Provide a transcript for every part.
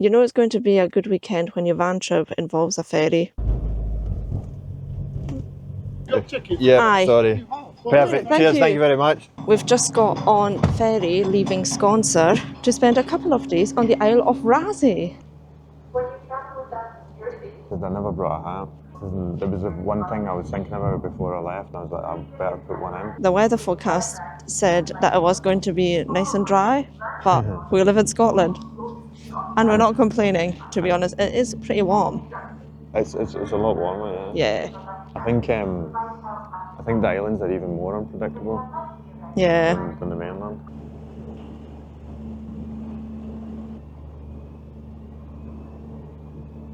You know it's going to be a good weekend when your van trip involves a ferry. Yeah, Aye. sorry. Perfect. Thank Cheers, you. thank you very much. We've just got on ferry leaving Sconsor to spend a couple of days on the Isle of Raasay. Because I never brought a hat. It was the one thing I was thinking about before I left. I was like, I better put one in. The weather forecast said that it was going to be nice and dry, but we live in Scotland and we're not complaining, to be honest. It is pretty warm. It's a lot warmer, yeah. Yeah. I think the islands are even more unpredictable Yeah. than the mainland.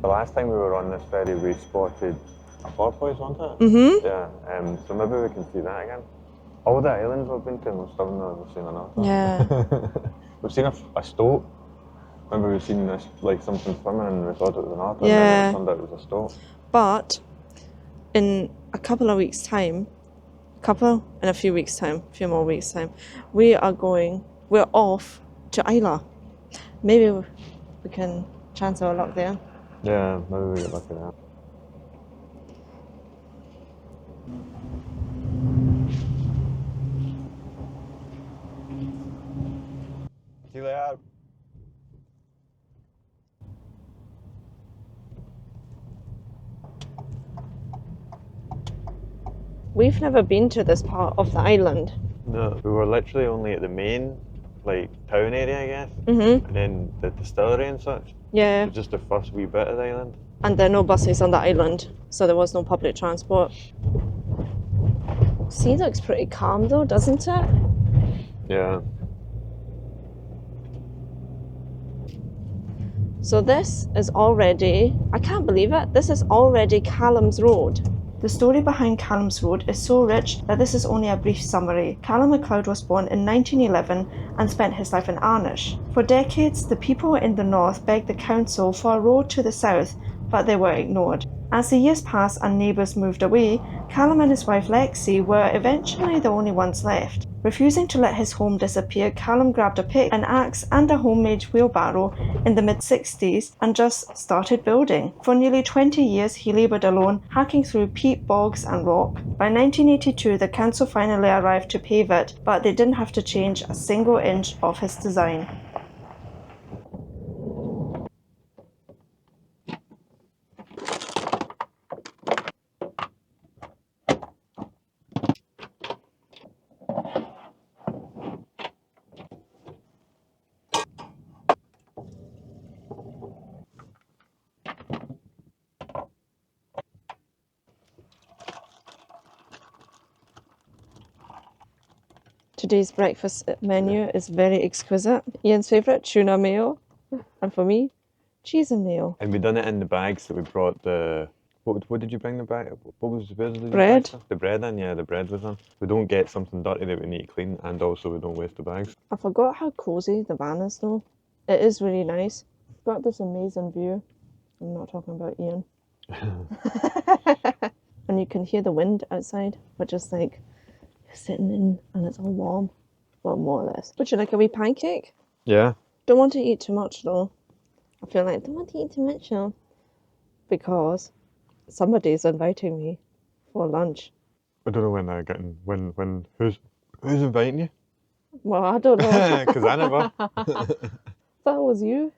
The last time we were on this ferry, we spotted a porpoise, wasn't it? Mm-hmm. Yeah. So maybe we can see that again. All the islands we've been to, we've still never seen another. Yeah. We've seen a stoat. Remember we've seen this, like something swimming and we thought it was an otter, Yeah. and then it turned out it was a stoat. But in a couple of weeks' time, in a few weeks' time, a few more weeks' time, we're off to Isla. Maybe we can chance our luck there. Yeah, maybe we get lucky there. See you later. We've never been to this part of the island. No, we were literally only at the main, like, town area, I guess. Mm-hmm. And then the distillery and such. Yeah. It was just the first wee bit of the island. And there are no buses on the island, so there was no public transport. Sea looks pretty calm though, doesn't it? Yeah. So this is already, I can't believe it, this is already Calums Road. The story behind Calums Road is so rich that this is only a brief summary. Calum MacLeod was born in 1911 and spent his life in Arnish. For decades, the people in the north begged the council for a road to the south, but they were ignored. As the years passed and neighbours moved away, Calum and his wife Lexi were eventually the only ones left. Refusing to let his home disappear, Calum grabbed a pick, an axe and a homemade wheelbarrow in the mid-60s and just started building. For nearly 20 years he laboured alone, hacking through peat, bogs and rock. By 1982 the council finally arrived to pave it, but they didn't have to change a single inch of his design. Today's breakfast menu is very exquisite. Ian's favourite, tuna mayo, and for me, cheese and mayo. And we done it in the bags that we brought the... What did you bring the bag? What was the Bread. The bread in, yeah, the bread was in. We don't get something dirty that we need to clean, and also we don't waste the bags. I forgot how cosy the van is though. It is really nice. Got this amazing view. I'm not talking about Ian. And you can hear the wind outside, which is like you're sitting in and it's all warm. Well, more or less. Would you like a wee pancake? Yeah. Don't want to eat too much though. I feel like I don't want to eat too much though. Because somebody's inviting me for lunch. I don't know when they're getting... Who's inviting you? Well, I don't know. Because I never... That was you.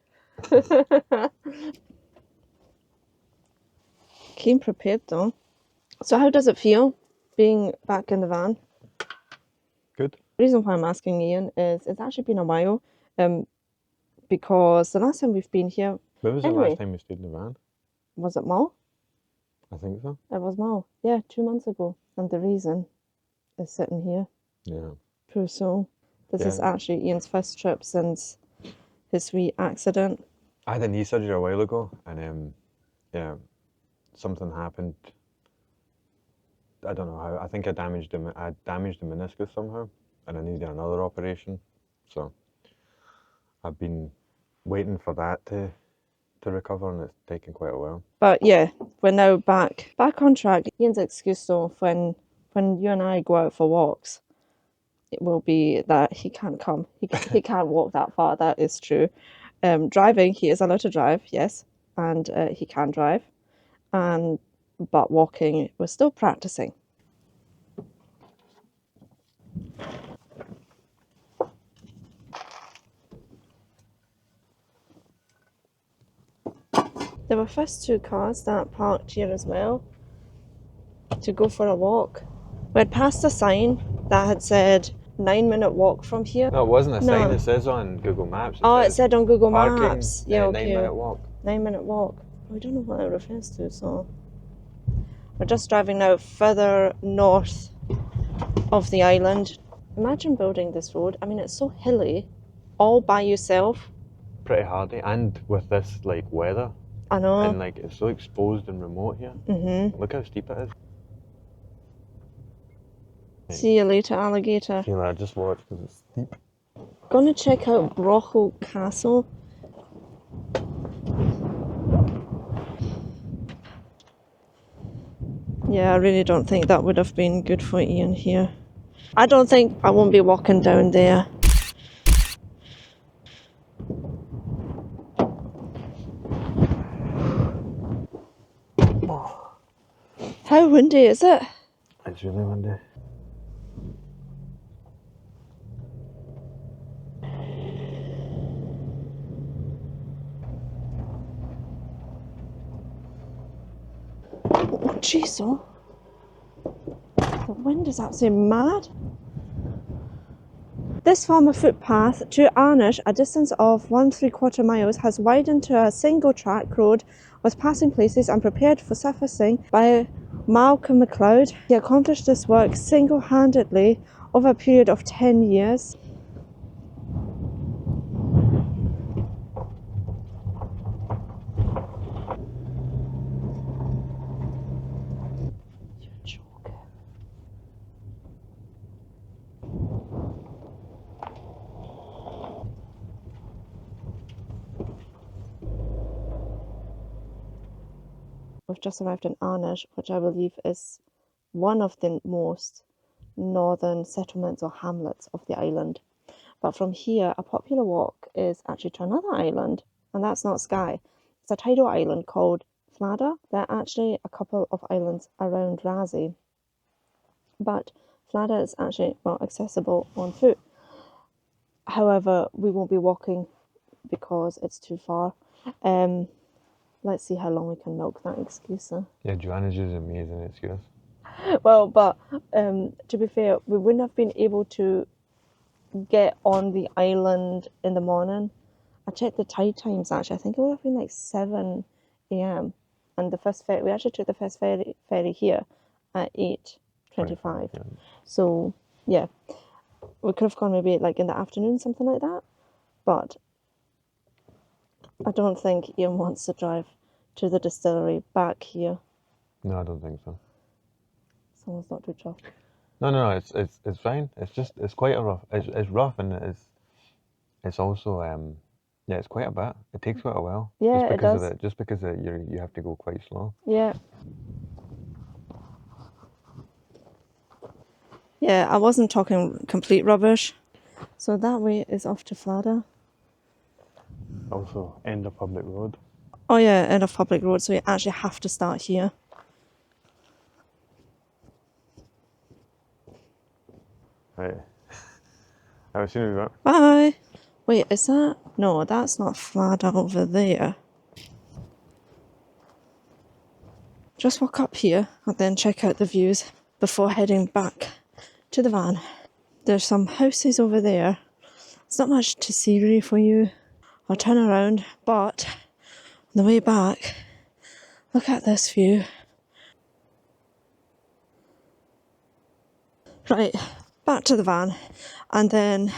Came prepared though. So how does it feel being back in the van? Good. The reason why I'm asking Ian is it's actually been a while, because the last time we've been here, When was Anyway. the last time we stayed in the van? was it Mull? I think so. It was Mull, yeah, 2 months ago. And the reason is sitting here. Yeah. Poor soul. This is Yeah. actually Ian's first trip since his wee accident. I had a knee surgery a while ago, and yeah, something happened. I don't know how. I think I damaged the meniscus somehow, and I needed another operation. So I've been waiting for that to recover, and it's taken quite a while. But yeah, we're now back on track. Ian's excuse though, when you and I go out for walks, it will be that he can't come. He can't walk that far. That is true. Driving, he is allowed to drive, yes, and he can drive, but walking, we're still practicing. There were first 2 cars that parked here as well to go for a walk. We had passed a sign that had said 9-minute walk from here. No, it wasn't a sign. No. It says on Google Maps. It said on Google parking, Maps. Yeah, okay. 9-minute walk. 9-minute walk. We don't know what it refers to, so we're just driving now further north of the island. Imagine building this road. I mean, it's so hilly, all by yourself. Pretty hardy, and with this like weather, I know. and like it's so exposed and remote here. Look how steep it is. See you later, alligator. See, I just watched because it's steep. Gonna check out Brochel Castle. Yeah, I really don't think that would have been good for Ian here. I don't think I won't be walking down there. How windy is it? It's really windy. Oh, jeez, oh. The wind is absolutely mad. This former footpath to Arnish, a distance of 1¾ miles, has widened to a single track road with passing places and prepared for surfacing by Malcolm MacLeod. He accomplished this work single-handedly over a period of 10 years. You're joking. We've just arrived in Arnish, which I believe is one of the most northern settlements or hamlets of the island. But from here, a popular walk is actually to another island, and that's not Skye. It's a tidal island called Flada. There are actually a couple of islands around Raasay, but Flada is actually accessible on foot. However, we won't be walking because it's too far. Let's see how long we can milk that excuse. Yeah, Joanna's just an amazing excuse. Well, but to be fair, we wouldn't have been able to get on the island in the morning. I checked the tide times actually. I think it would have been like 7 a.m. And the first ferry, we actually took the first ferry here at 8:25. Yeah. So yeah, we could have gone maybe like in the afternoon, something like that. But I don't think Ian wants to drive to the distillery back here. No, I don't think so. Someone's not too chuffed. No, it's fine. It's quite a rough. It's rough and it's also yeah, it's quite a bit. It takes quite a while. Yeah, it does. Just because you have to go quite slow. Yeah. Yeah, I wasn't talking complete rubbish. So that way is off to Flada. Also, end of public road. Oh yeah, end of public road, so you actually have to start here. Right. I've seen you. Bye! Wait, is that... No, that's not Flada over there. Just walk up here and then check out the views before heading back to the van. There's some houses over there. It's not much to see really for you. I'll turn around, but on the way back, look at this view. Right, back to the van, and then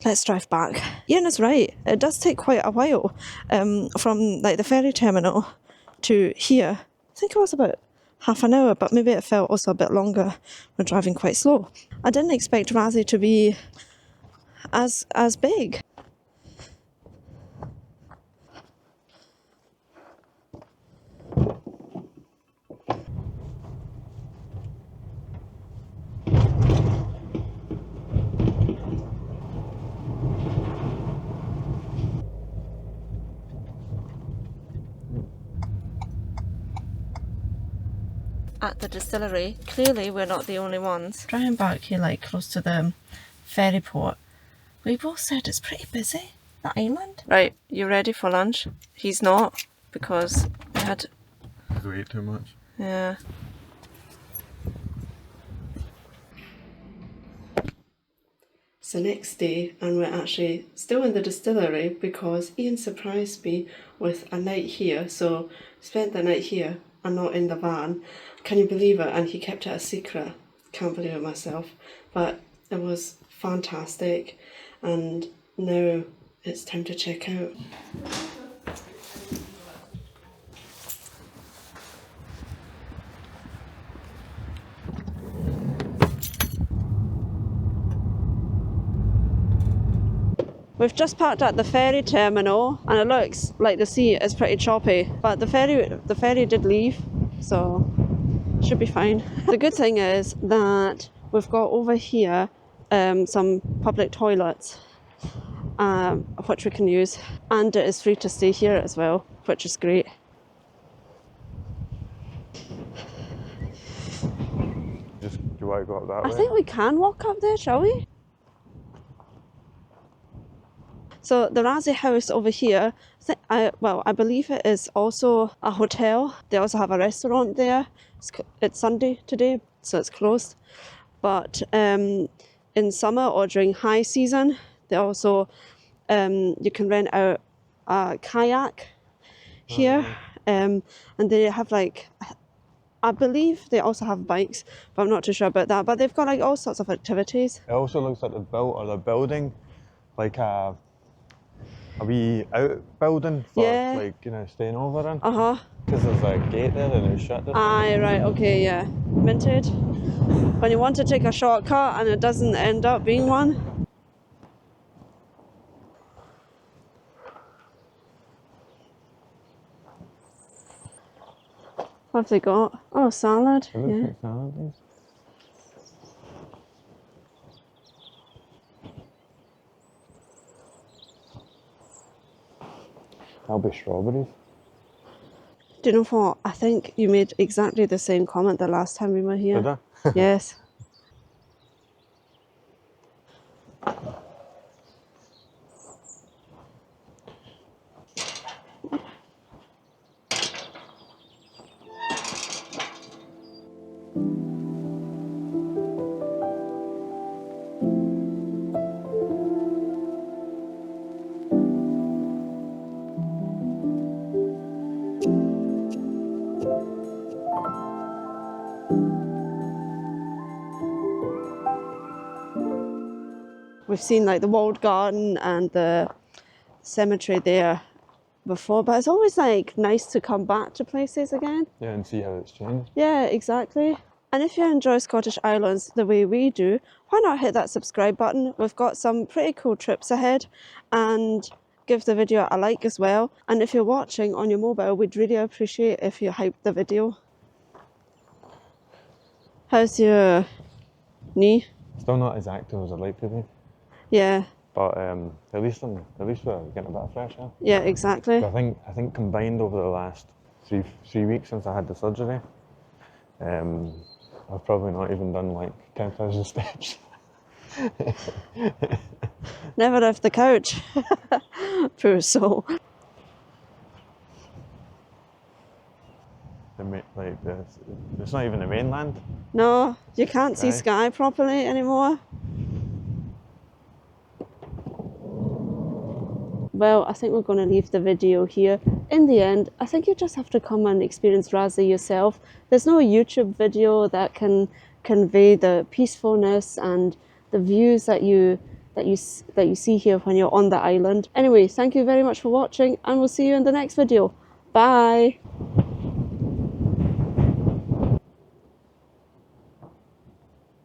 let's drive back. Ian is right, it does take quite a while from like the ferry terminal to here. I think it was about half an hour, but maybe it felt also a bit longer. We're driving quite slow. I didn't expect Raasay to be as big. at the distillery. Clearly we're not the only ones. Driving back here like close to the ferry port, we both said it's pretty busy, the island. Right, you ready for lunch? He's not, because we had... We ate too much. Yeah. It's the next day and we're actually still in the distillery because Ian surprised me with a night here, so spent the night here and not in the van. Can you believe it? And he kept it a secret. Can't believe it myself. But it was fantastic and now it's time to check out. We've just parked at the ferry terminal and it looks like the sea is pretty choppy, but the ferry did leave, so should be fine. The good thing is that we've got over here some public toilets which we can use, and it is free to stay here as well, which is great. Do you want to go up that way? I think we can walk up there, shall we? So the Raasay house over here, I believe it is also a hotel. They also have a restaurant there. It's Sunday today, so it's closed. But in summer or during high season, they also you can rent out a kayak here, and they have like, I believe they also have bikes, but I'm not too sure about that. But they've got like all sorts of activities. It also looks like they're building like a wee outbuilding for like, you know, staying over in. Because there's a gate there and it's shut. Aye, right, okay, yeah. Minted. When you want to take a shortcut and it doesn't end up being one. What have they got? Oh, salad. It looks like salad, yes. That'll be strawberries. Do you know what? I think you made exactly the same comment the last time we were here. Did I? Yes. We've seen like the walled garden and the cemetery there before, but it's always like nice to come back to places again. Yeah, and see how it's changed. Yeah, exactly. And if you enjoy Scottish Islands the way we do, why not hit that subscribe button? We've got some pretty cool trips ahead, and give the video a like as well. And if you're watching on your mobile, we'd really appreciate if you hype the video. How's your knee? Still not as active as I'd like to be. Yeah. But at least we're getting a bit of fresh air. Yeah, exactly. But I think combined over the last three weeks since I had the surgery, I've probably not even done like 10,000 steps. Never left the couch. Poor soul. It's not even the mainland. No, you can't see Skye properly anymore. Well, I think we're going to leave the video here. In the end, I think you just have to come and experience Raasay yourself. There's no YouTube video that can convey the peacefulness and the views that you see here when you're on the island. Anyway, thank you very much for watching, and we'll see you in the next video. Bye!